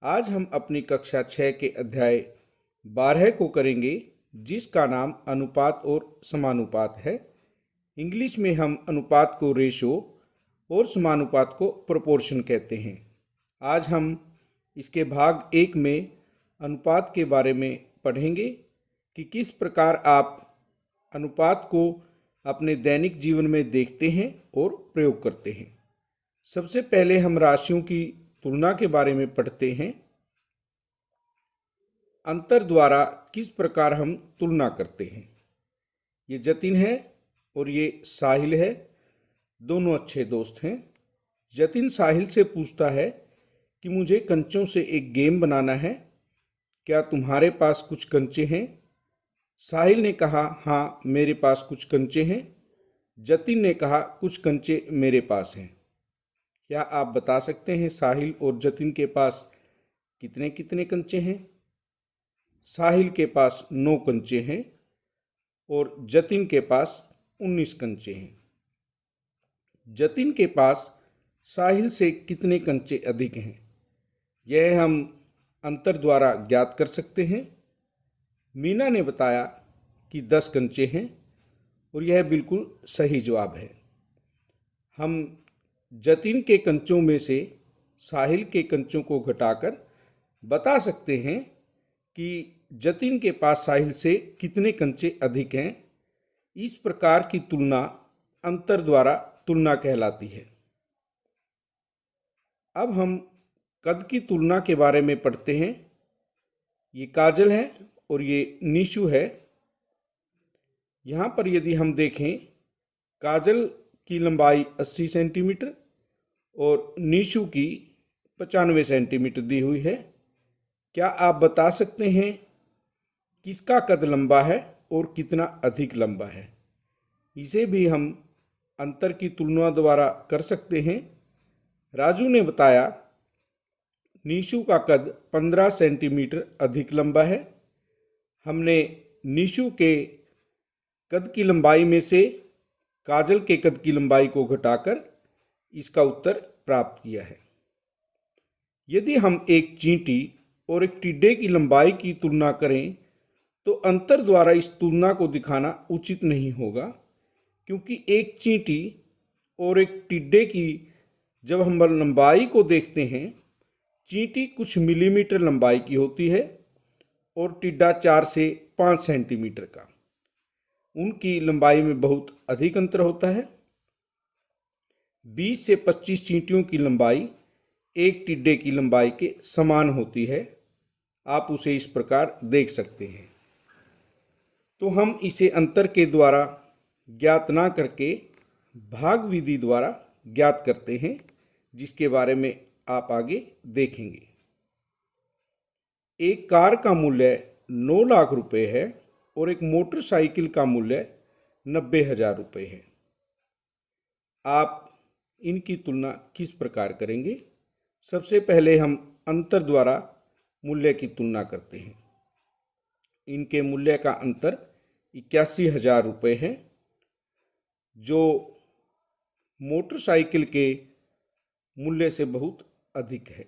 आज हम अपनी कक्षा 6 के अध्याय 12 को करेंगे, जिसका नाम अनुपात और समानुपात है। इंग्लिश में हम अनुपात को रेशो और समानुपात को प्रोपोर्शन कहते हैं। आज हम इसके भाग 1 में अनुपात के बारे में पढ़ेंगे कि किस प्रकार आप अनुपात को अपने दैनिक जीवन में देखते हैं और प्रयोग करते हैं। सबसे पहले हम राशियों की तुलना के बारे में पढ़ते हैं। अंतर द्वारा किस प्रकार हम तुलना करते हैं। ये जतिन है और ये साहिल है, दोनों अच्छे दोस्त हैं। जतिन साहिल से पूछता है कि मुझे कंचों से एक गेम बनाना है, क्या तुम्हारे पास कुछ कंचे हैं? साहिल ने कहा, हाँ मेरे पास कुछ कंचे हैं। जतिन ने कहा, कुछ कंचे मेरे पास हैं। क्या आप बता सकते हैं साहिल और जतिन के पास कितने कितने कंचे हैं? साहिल के पास 9 कंचे हैं और जतिन के पास 19 कंचे हैं। जतिन के पास साहिल से कितने कंचे अधिक हैं, यह हम अंतर द्वारा ज्ञात कर सकते हैं। मीना ने बताया कि 10 कंचे हैं और यह बिल्कुल सही जवाब है। हम जतिन के कंचों में से साहिल के कंचों को घटाकर बता सकते हैं कि जतिन के पास साहिल से कितने कंचे अधिक हैं। इस प्रकार की तुलना अंतर द्वारा तुलना कहलाती है। अब हम कद की तुलना के बारे में पढ़ते हैं। ये काजल है और ये निशु है। यहाँ पर यदि हम देखें, काजल की लंबाई 80 सेंटीमीटर और निशु की 95 सेंटीमीटर दी हुई है। क्या आप बता सकते हैं किसका कद लंबा है और कितना अधिक लंबा है? इसे भी हम अंतर की तुलना द्वारा कर सकते हैं। राजू ने बताया निशु का कद 15 सेंटीमीटर अधिक लंबा है। हमने निशु के कद की लंबाई में से काजल के कद की लंबाई को घटाकर इसका उत्तर प्राप्त किया है। यदि हम एक चींटी और एक टिड्डे की लंबाई की तुलना करें तो अंतर द्वारा इस तुलना को दिखाना उचित नहीं होगा, क्योंकि एक चींटी और एक टिड्डे की जब हम लंबाई को देखते हैं, चींटी कुछ मिलीमीटर लंबाई की होती है और टिड्डा 4 से 5 सेंटीमीटर का। उनकी लंबाई में बहुत अधिक अंतर होता है। 20 से 25 चींटियों की लंबाई एक टिड्डे की लंबाई के समान होती है। आप उसे इस प्रकार देख सकते हैं। तो हम इसे अंतर के द्वारा ज्ञात ना करके भाग विधि द्वारा ज्ञात करते हैं, जिसके बारे में आप आगे देखेंगे। एक कार का मूल्य 9 लाख रुपए है और एक मोटरसाइकिल का मूल्य 90,000 रुपये है। आप इनकी तुलना किस प्रकार करेंगे? सबसे पहले हम अंतर द्वारा मूल्य की तुलना करते हैं। इनके मूल्य का अंतर 81,000 रुपये है, जो मोटरसाइकिल के मूल्य से बहुत अधिक है।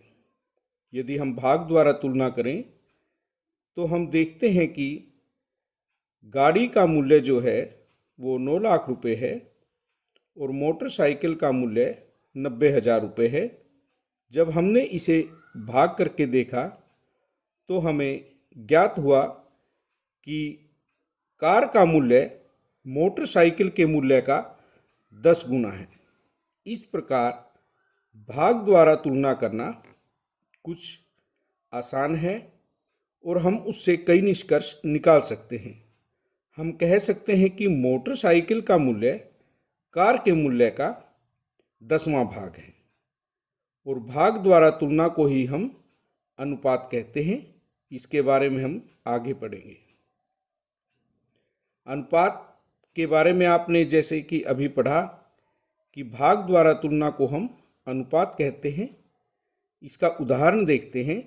यदि हम भाग द्वारा तुलना करें तो हम देखते हैं कि गाड़ी का मूल्य जो है वो 9 लाख रुपए है और मोटरसाइकिल का मूल्य 90,000 रुपये है। जब हमने इसे भाग करके देखा तो हमें ज्ञात हुआ कि कार का मूल्य मोटरसाइकिल के मूल्य का 10 गुना है। इस प्रकार भाग द्वारा तुलना करना कुछ आसान है और हम उससे कई निष्कर्ष निकाल सकते हैं। हम कह सकते हैं कि मोटरसाइकिल का मूल्य कार के मूल्य का 10वां भाग है और भाग द्वारा तुलना को ही हम अनुपात कहते हैं। इसके बारे में हम आगे पढ़ेंगे। अनुपात के बारे में आपने जैसे कि अभी पढ़ा कि भाग द्वारा तुलना को हम अनुपात कहते हैं। इसका उदाहरण देखते हैं।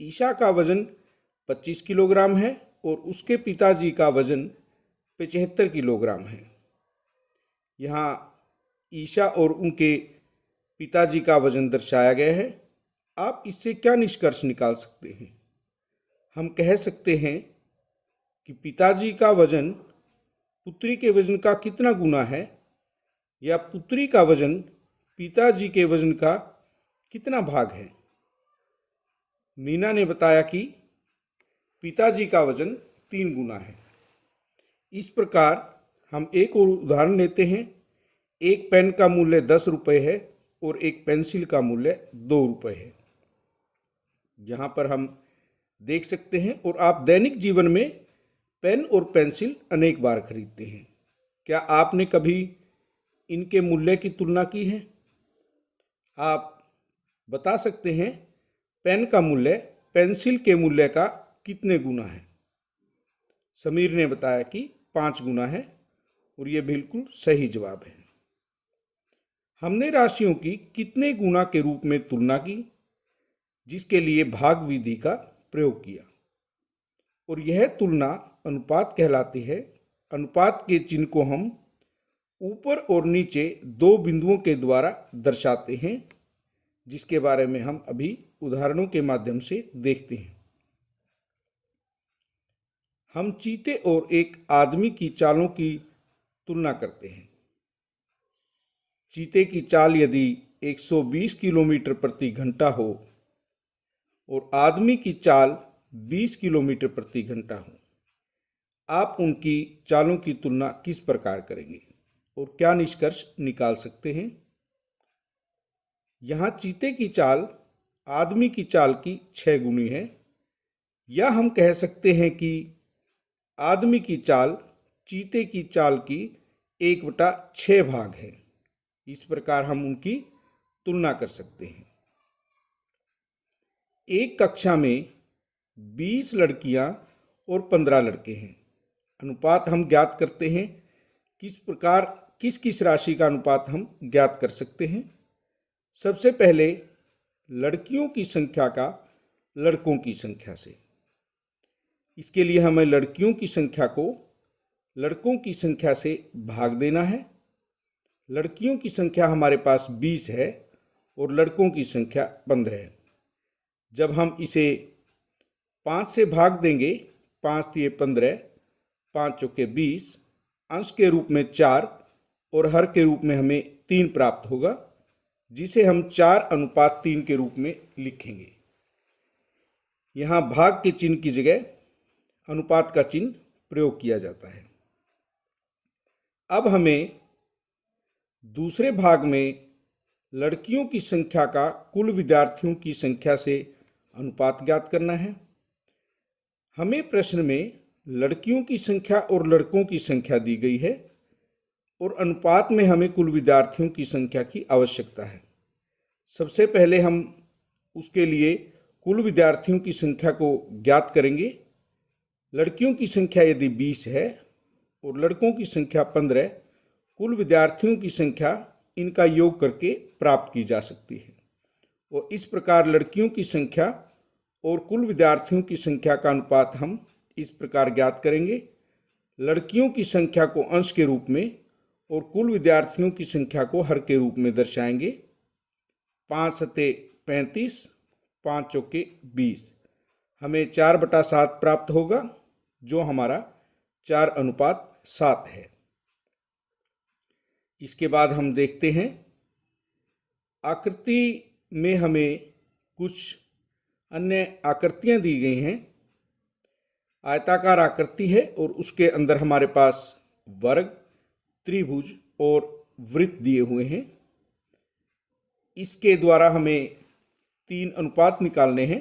ईशा का वजन 25 किलोग्राम है और उसके पिताजी का वजन 75 किलोग्राम है। यहाँ ईशा और उनके पिताजी का वजन दर्शाया गया है। आप इससे क्या निष्कर्ष निकाल सकते हैं? हम कह सकते हैं कि पिताजी का वजन पुत्री के वजन का कितना गुना है, या पुत्री का वजन पिताजी के वजन का कितना भाग है? मीना ने बताया कि पिताजी का वजन 3 गुना है। इस प्रकार हम एक और उदाहरण लेते हैं। एक पेन का मूल्य 10 रुपये है और एक पेंसिल का मूल्य 2 रुपये है। यहाँ पर हम देख सकते हैं, और आप दैनिक जीवन में पेन और पेंसिल अनेक बार खरीदते हैं। क्या आपने कभी इनके मूल्य की तुलना की है? आप बता सकते हैं पेन का मूल्य पेंसिल के मूल्य का कितने गुना है? समीर ने बताया कि 5 गुना है, और ये बिल्कुल सही जवाब है। हमने राशियों की कितने गुना के रूप में तुलना की, जिसके लिए भाग विधि का प्रयोग किया, और यह तुलना अनुपात कहलाती है। अनुपात के चिन्ह को हम ऊपर और नीचे 2 बिंदुओं के द्वारा दर्शाते हैं, जिसके बारे में हम अभी उदाहरणों के माध्यम से देखते हैं। हम चीते और एक आदमी की चालों की तुलना करते हैं। चीते की चाल यदि 120 किलोमीटर प्रति घंटा हो और आदमी की चाल 20 किलोमीटर प्रति घंटा हो, आप उनकी चालों की तुलना किस प्रकार करेंगे और क्या निष्कर्ष निकाल सकते हैं? यहाँ चीते की चाल आदमी की चाल की 6 गुनी है, या हम कह सकते हैं कि आदमी की चाल चीते की चाल की 1/6 भाग है। इस प्रकार हम उनकी तुलना कर सकते हैं। एक कक्षा में 20 लड़कियां और 15 लड़के हैं। अनुपात हम ज्ञात करते हैं। किस प्रकार किस किस राशि का अनुपात हम ज्ञात कर सकते हैं? सबसे पहले लड़कियों की संख्या का लड़कों की संख्या से। इसके लिए हमें लड़कियों की संख्या को लड़कों की संख्या से भाग देना है। लड़कियों की संख्या हमारे पास 20 है और लड़कों की संख्या 15 है। जब हम इसे 5 से भाग देंगे, 5 तिये 15, 5 चौके 20, अंश के रूप में 4 और हर के रूप में हमें 3 प्राप्त होगा, जिसे हम 4:3 के रूप में लिखेंगे। यहाँ भाग के चिन्ह की जगह अनुपात का चिन्ह प्रयोग किया जाता है। अब हमें दूसरे भाग में लड़कियों की संख्या का कुल विद्यार्थियों की संख्या से अनुपात ज्ञात करना है। हमें प्रश्न में लड़कियों की संख्या और लड़कों की संख्या दी गई है, और अनुपात में हमें कुल विद्यार्थियों की संख्या की आवश्यकता है। सबसे पहले हम उसके लिए कुल विद्यार्थियों की संख्या को ज्ञात करेंगे। लड़कियों की संख्या यदि 20 है और लड़कों की संख्या 15, कुल विद्यार्थियों की संख्या इनका योग करके प्राप्त की जा सकती है। और इस प्रकार लड़कियों की संख्या और कुल विद्यार्थियों की संख्या का अनुपात हम इस प्रकार ज्ञात करेंगे। लड़कियों की संख्या को अंश के रूप में और कुल विद्यार्थियों की संख्या को हर के रूप में दर्शाएंगे। 5 सते 35, 5 चौके 20, हमें 4/7 प्राप्त होगा, जो हमारा 4:7 है। इसके बाद हम देखते हैं आकृति में हमें कुछ अन्य आकृतियां दी गई हैं। आयताकार आकृति है और उसके अंदर हमारे पास वर्ग, त्रिभुज और वृत्त दिए हुए हैं। इसके द्वारा हमें 3 अनुपात निकालने हैं।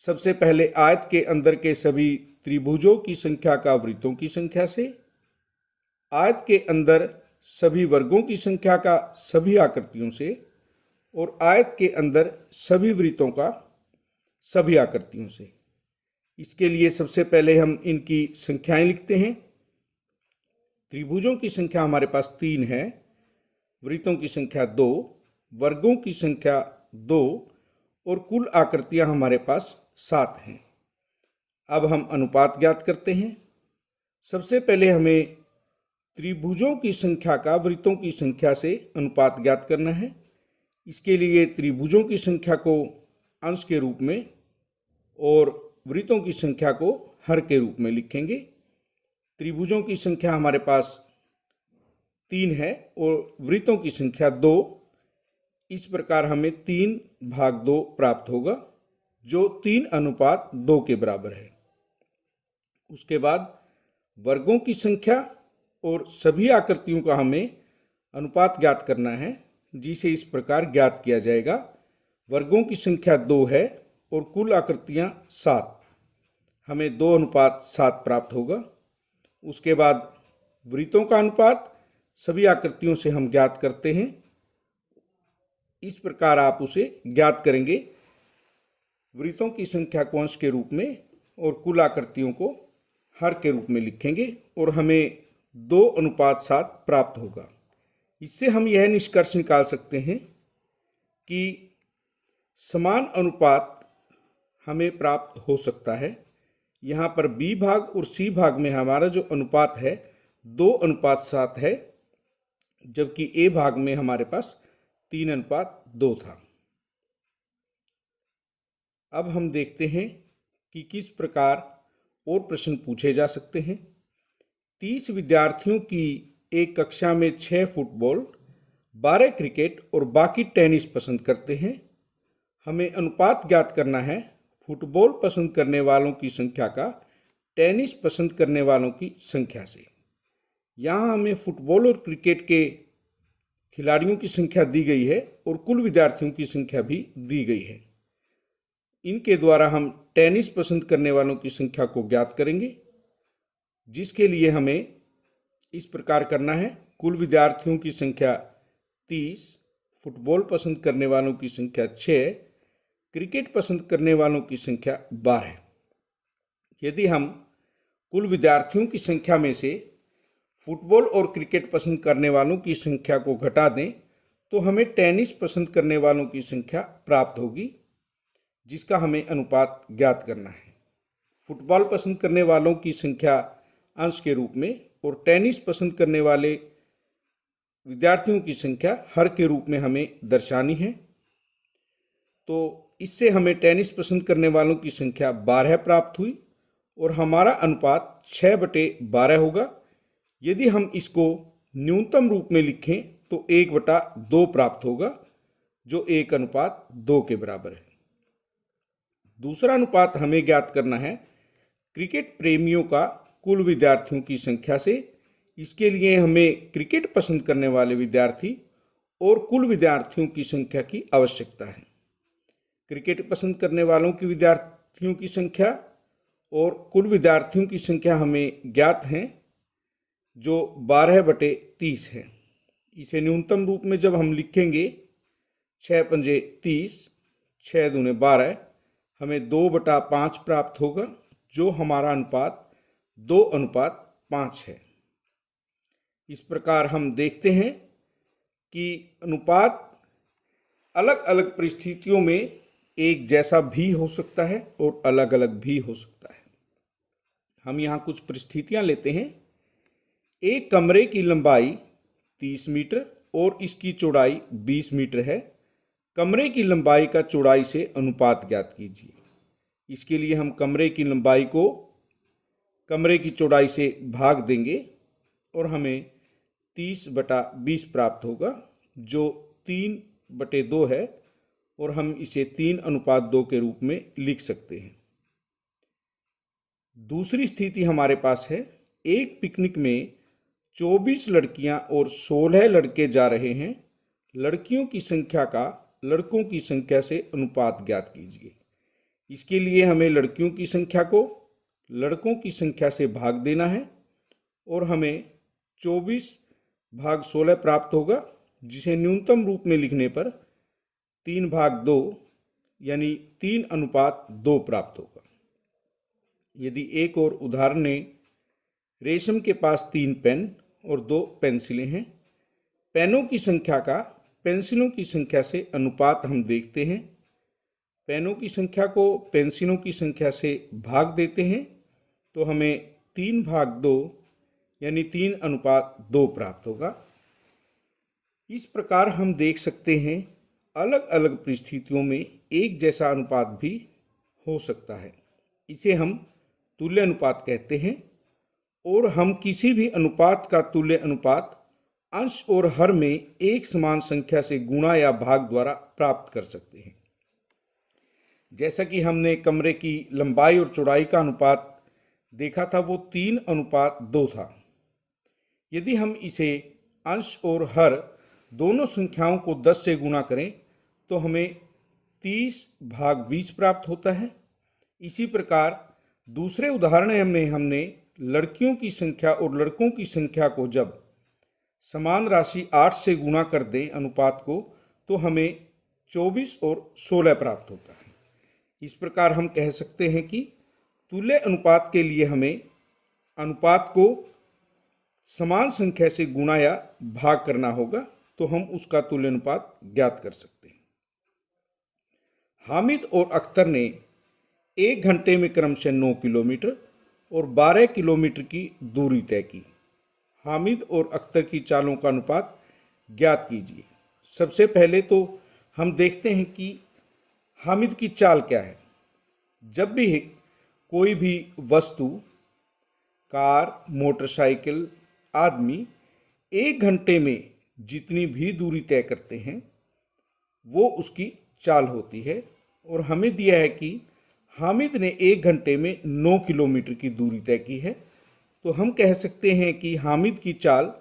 सबसे पहले आयत के अंदर के सभी त्रिभुजों की संख्या का वृत्तों की संख्या से, आयत के अंदर सभी वर्गों की संख्या का सभी आकृतियों से, और आयत के अंदर सभी वृत्तों का सभी आकृतियों से। इसके लिए सबसे पहले हम इनकी संख्याएं लिखते हैं। त्रिभुजों की संख्या हमारे पास 3 है, वृत्तों की संख्या 2, वर्गों की संख्या 2 और कुल आकृतियां हमारे पास 7 हैं। अब हम अनुपात ज्ञात करते हैं। सबसे पहले हमें त्रिभुजों की संख्या का वृत्तों की संख्या से अनुपात ज्ञात करना है। इसके लिए त्रिभुजों की संख्या को अंश के रूप में और वृत्तों की संख्या को हर के रूप में लिखेंगे। त्रिभुजों की संख्या हमारे पास 3 है और वृत्तों की संख्या 2। इस प्रकार हमें 3/2 प्राप्त होगा, जो 3:2 के बराबर है। उसके बाद वर्गों की संख्या और सभी आकृतियों का हमें अनुपात ज्ञात करना है, जिसे इस प्रकार ज्ञात किया जाएगा। वर्गों की संख्या 2 है और कुल आकृतियां 7, हमें 2:7 प्राप्त होगा। उसके बाद वृत्तों का अनुपात सभी आकृतियों से हम ज्ञात करते हैं। इस प्रकार आप उसे ज्ञात करेंगे, वृत्तों की संख्या को अंश के रूप में और कुल आकृतियों को हर के रूप में लिखेंगे और हमें 2:7 प्राप्त होगा। इससे हम यह निष्कर्ष निकाल सकते हैं कि समान अनुपात हमें प्राप्त हो सकता है। यहाँ पर बी भाग और सी भाग में हमारा जो अनुपात है 2:7 है, जबकि ए भाग में हमारे पास 3:2 था। अब हम देखते हैं कि किस प्रकार और प्रश्न पूछे जा सकते हैं। 30 विद्यार्थियों की एक कक्षा में 6 फुटबॉल, 12 क्रिकेट और बाकी टेनिस पसंद करते हैं। हमें अनुपात ज्ञात करना है फुटबॉल पसंद करने वालों की संख्या का टेनिस पसंद करने वालों की संख्या से। यहाँ हमें फुटबॉल और क्रिकेट के खिलाड़ियों की संख्या दी गई है और कुल विद्यार्थियों की संख्या भी दी गई है। इनके द्वारा हम टेनिस पसंद करने वालों की संख्या को ज्ञात करेंगे, जिसके लिए हमें इस प्रकार करना है। कुल विद्यार्थियों की संख्या 30, फुटबॉल पसंद करने वालों की संख्या 6, क्रिकेट पसंद करने वालों की संख्या 12। यदि हम कुल विद्यार्थियों की संख्या में से फुटबॉल और क्रिकेट पसंद करने वालों की संख्या को घटा दें तो हमें टेनिस पसंद करने वालों की संख्या प्राप्त होगी, जिसका हमें अनुपात ज्ञात करना है। फुटबॉल पसंद करने वालों की संख्या अंश के रूप में और टेनिस पसंद करने वाले विद्यार्थियों की संख्या हर के रूप में हमें दर्शानी है। तो इससे हमें टेनिस पसंद करने वालों की संख्या 12 प्राप्त हुई और हमारा अनुपात 6/12 होगा। यदि हम इसको न्यूनतम रूप में लिखें तो 1/2 प्राप्त होगा, जो 1:2 के बराबर है। दूसरा अनुपात हमें ज्ञात करना है क्रिकेट प्रेमियों का कुल विद्यार्थियों की संख्या से। इसके लिए हमें क्रिकेट पसंद करने वाले विद्यार्थी और कुल विद्यार्थियों की संख्या की आवश्यकता है। क्रिकेट पसंद करने वालों की विद्यार्थियों की संख्या और कुल विद्यार्थियों की संख्या हमें ज्ञात हैं, जो 12/30 है। इसे न्यूनतम रूप में जब हम लिखेंगे 6×5 30, 6×2 12, हमें 2/5 प्राप्त होगा, जो हमारा अनुपात 2:5 है। इस प्रकार हम देखते हैं कि अनुपात अलग अलग परिस्थितियों में एक जैसा भी हो सकता है और अलग अलग भी हो सकता है। हम यहाँ कुछ परिस्थितियाँ लेते हैं। एक कमरे की लंबाई 30 मीटर और इसकी चौड़ाई 20 मीटर है। कमरे की लंबाई का चौड़ाई से अनुपात ज्ञात कीजिए। इसके लिए हम कमरे की लंबाई को कमरे की चौड़ाई से भाग देंगे और हमें 30/20 प्राप्त होगा, जो 3/2 है और हम इसे 3:2 के रूप में लिख सकते हैं। दूसरी स्थिति हमारे पास है, एक पिकनिक में 24 लड़कियां और 16 लड़के जा रहे हैं। लड़कियों की संख्या का लड़कों की संख्या से अनुपात ज्ञात कीजिए। इसके लिए हमें लड़कियों की संख्या को लड़कों की संख्या से भाग देना है और हमें 24/16 प्राप्त होगा, जिसे न्यूनतम रूप में लिखने पर 3/2 यानी 3:2 प्राप्त होगा। यदि एक और उदाहरण है, रेशम के पास 3 पेन और 2 पेंसिलें हैं। पेनों की संख्या का पेंसिलों की संख्या से अनुपात हम देखते हैं। पेनों की संख्या को पेंसिलों की संख्या से भाग देते हैं तो हमें 3/2 यानी 3:2 प्राप्त होगा। इस प्रकार हम देख सकते हैं अलग अलग परिस्थितियों में एक जैसा अनुपात भी हो सकता है। इसे हम तुल्य अनुपात कहते हैं। और हम किसी भी अनुपात का तुल्य अनुपात अंश और हर में एक समान संख्या से गुणा या भाग द्वारा प्राप्त कर सकते हैं। जैसा कि हमने कमरे की लंबाई और चौड़ाई का अनुपात देखा था, वो 3:2 था। यदि हम इसे अंश और हर दोनों संख्याओं को 10 से गुणा करें तो हमें 30/20 प्राप्त होता है। इसी प्रकार दूसरे उदाहरण में हमने लड़कियों की संख्या और लड़कों की संख्या को जब समान राशि 8 से गुणा कर दें अनुपात को, तो हमें 24 और 16 प्राप्त होता है। इस प्रकार हम कह सकते हैं कि तुल्य अनुपात के लिए हमें अनुपात को समान संख्या से गुणा या भाग करना होगा, तो हम उसका तुल्य अनुपात ज्ञात कर सकते हैं। हामिद और अख्तर ने 1 घंटे में क्रमशः 9 किलोमीटर और 12 किलोमीटर की दूरी तय की। हामिद और अख्तर की चालों का अनुपात ज्ञात कीजिए। सबसे पहले तो हम देखते हैं कि हामिद की चाल क्या है। जब भी कोई भी वस्तु, कार, मोटरसाइकिल, आदमी 1 घंटे में जितनी भी दूरी तय करते हैं वो उसकी चाल होती है। और हमें दिया है कि हामिद ने 1 घंटे में 9 किलोमीटर की दूरी तय की है, तो हम कह सकते हैं कि हामिद की चाल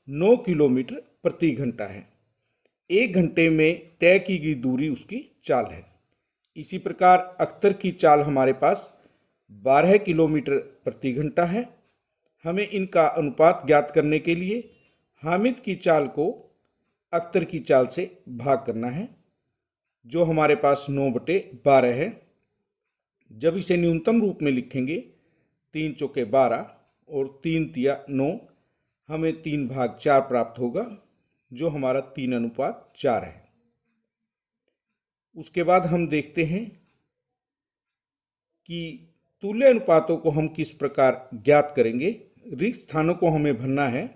9 किलोमीटर प्रति घंटा है। 1 घंटे में तय की गई दूरी उसकी चाल है। इसी प्रकार अख्तर की चाल हमारे पास 12 किलोमीटर प्रति घंटा है। हमें इनका अनुपात ज्ञात करने के लिए हामिद की चाल को अख्तर की चाल से भाग करना है, जो हमारे पास 9/12 है। जब इसे न्यूनतम रूप में लिखेंगे 3 चौके 12 और 3 तिया 9, हमें 3/4 प्राप्त होगा, जो हमारा 3:4 है। उसके बाद हम देखते हैं कि तुल्य अनुपातों को हम किस प्रकार ज्ञात करेंगे। रिक्त स्थानों को हमें भरना है।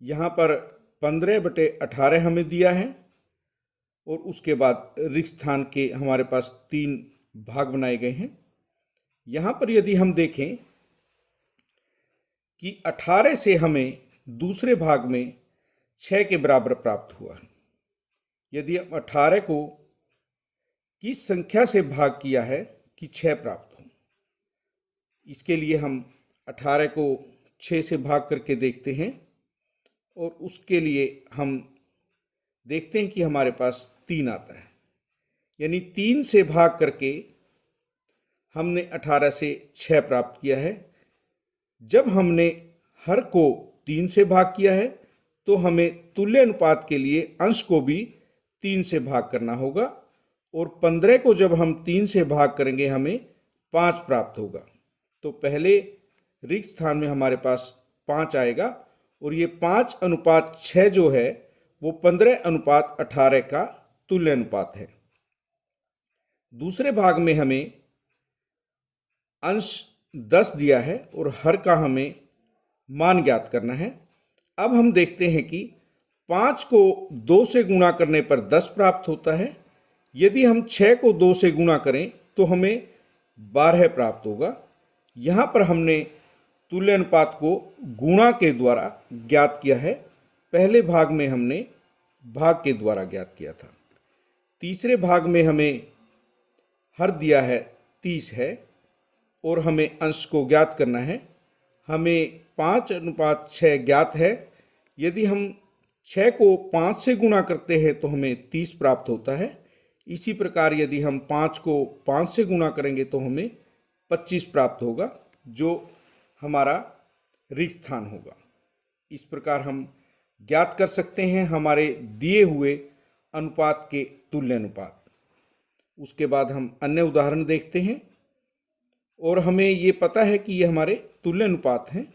यहाँ पर 15/18 हमें दिया है और उसके बाद रिक्त स्थान के हमारे पास 3 भाग बनाए गए हैं। यहाँ पर यदि हम देखें कि 18 से हमें दूसरे भाग में 6 के बराबर प्राप्त हुआ। यदि हम 18 को किस संख्या से भाग किया है कि 6 प्राप्त हो, इसके लिए हम 18 को 6 से भाग करके देखते हैं और उसके लिए हम देखते हैं कि हमारे पास 3 आता है। यानी 3 से भाग करके हमने 18 से 6 प्राप्त किया है। जब हमने हर को 3 से भाग किया है तो हमें तुल्य अनुपात के लिए अंश को भी 3 से भाग करना होगा और 15 को जब हम 3 से भाग करेंगे हमें 5 प्राप्त होगा। तो पहले रिक्त स्थान में हमारे पास 5 आएगा और ये 5:6 जो है वो 15:18 का तुल्य अनुपात है। दूसरे भाग में हमें अंश 10 दिया है और हर का हमें मान ज्ञात करना है। अब हम देखते हैं कि 5 को 2 से गुणा करने पर 10 प्राप्त होता है। यदि हम 6 को 2 से गुणा करें तो हमें 12 प्राप्त होगा। यहाँ पर हमने तुल्य अनुपात को गुणा के द्वारा ज्ञात किया है। पहले भाग में हमने भाग के द्वारा ज्ञात किया था। तीसरे भाग में हमें हर दिया है 30 है और हमें अंश को ज्ञात करना है। हमें 5:6 ज्ञात है। यदि हम 6 को 5 से गुणा करते हैं तो हमें 30 प्राप्त होता है। इसी प्रकार यदि हम 5 को 5 से गुणा करेंगे तो हमें 25 प्राप्त होगा, जो हमारा रिक्त स्थान होगा। इस प्रकार हम ज्ञात कर सकते हैं हमारे दिए हुए अनुपात के तुल्य अनुपात। उसके बाद हम अन्य उदाहरण देखते हैं और हमें ये पता है कि ये हमारे तुल्य अनुपात हैं।